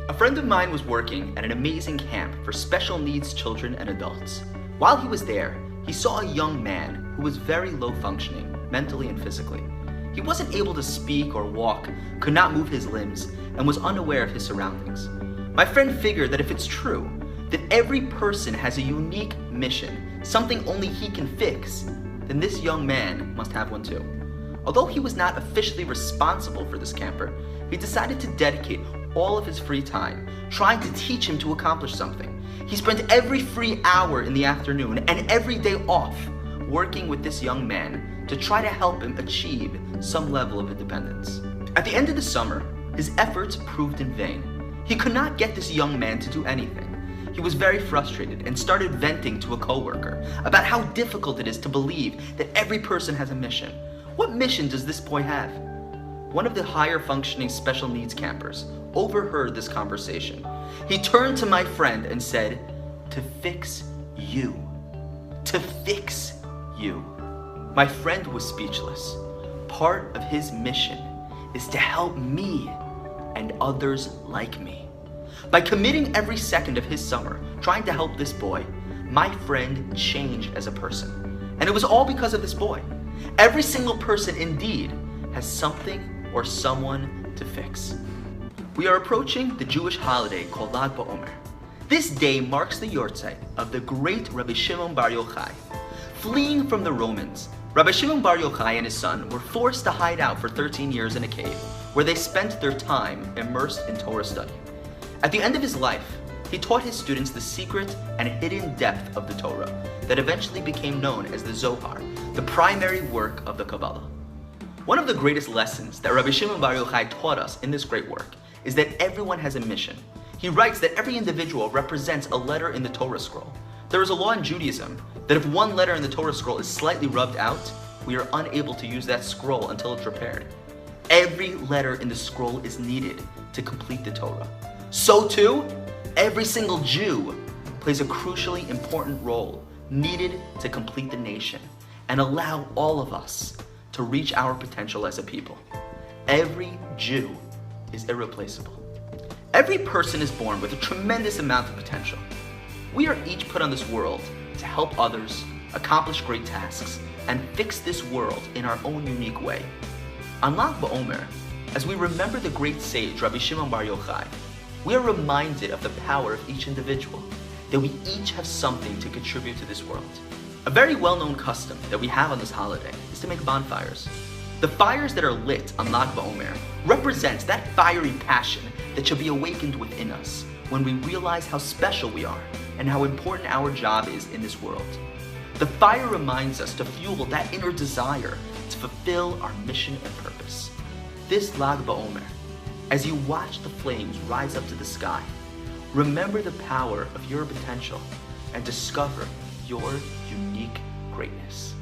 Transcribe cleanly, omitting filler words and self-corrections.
A friend of mine was working at an amazing camp for special needs children and adults. While he was there, he saw a young man who was very low functioning, mentally and physically. He wasn't able to speak or walk, could not move his limbs, and was unaware of his surroundings. My friend figured that if it's true, that every person has a unique mission, something only he can fix, then this young man must have one too. Although he was not officially responsible for this camper, he decided to dedicate all of his free time trying to teach him to accomplish something. He spent every free hour in the afternoon and every day off working with this young man to try to help him achieve some level of independence. At the end of the summer, his efforts proved in vain. He could not get this young man to do anything. He was very frustrated and started venting to a coworker about how difficult it is to believe that every person has a mission. What mission does this boy have? One of the higher functioning special needs campers overheard this conversation. He turned to my friend and said, "To fix you. To fix you." My friend was speechless. Part of his mission is to help me and others like me. By committing every second of his summer trying to help this boy, my friend changed as a person. And it was all because of this boy. Every single person indeed has something or someone to fix. We are approaching the Jewish holiday called Lag BaOmer. This day marks the yortzeit of the great Rabbi Shimon Bar Yochai. Fleeing from the Romans, Rabbi Shimon Bar Yochai and his son were forced to hide out for 13 years in a cave, where they spent their time immersed in Torah study. At the end of his life, he taught his students the secret and hidden depth of the Torah that eventually became known as the Zohar, the primary work of the Kabbalah. One of the greatest lessons that Rabbi Shimon Bar Yochai taught us in this great work is that everyone has a mission. He writes that every individual represents a letter in the Torah scroll. There is a law in Judaism that if one letter in the Torah scroll is slightly rubbed out, we are unable to use that scroll until it's repaired. Every letter in the scroll is needed to complete the Torah. So too, every single Jew plays a crucially important role needed to complete the nation and allow all of us to reach our potential as a people. Every Jew is irreplaceable. Every person is born with a tremendous amount of potential. We are each put on this world to help others, accomplish great tasks, and fix this world in our own unique way. On Lag BaOmer, as we remember the great sage Rabbi Shimon Bar Yochai, we are reminded of the power of each individual, that we each have something to contribute to this world. A very well-known custom that we have on this holiday is to make bonfires. The fires that are lit on Lag BaOmer represents that fiery passion that should be awakened within us when we realize how special we are and how important our job is in this world. The fire reminds us to fuel that inner desire to fulfill our mission and purpose. This Lag BaOmer, as you watch the flames rise up to the sky, remember the power of your potential and discover your unique greatness.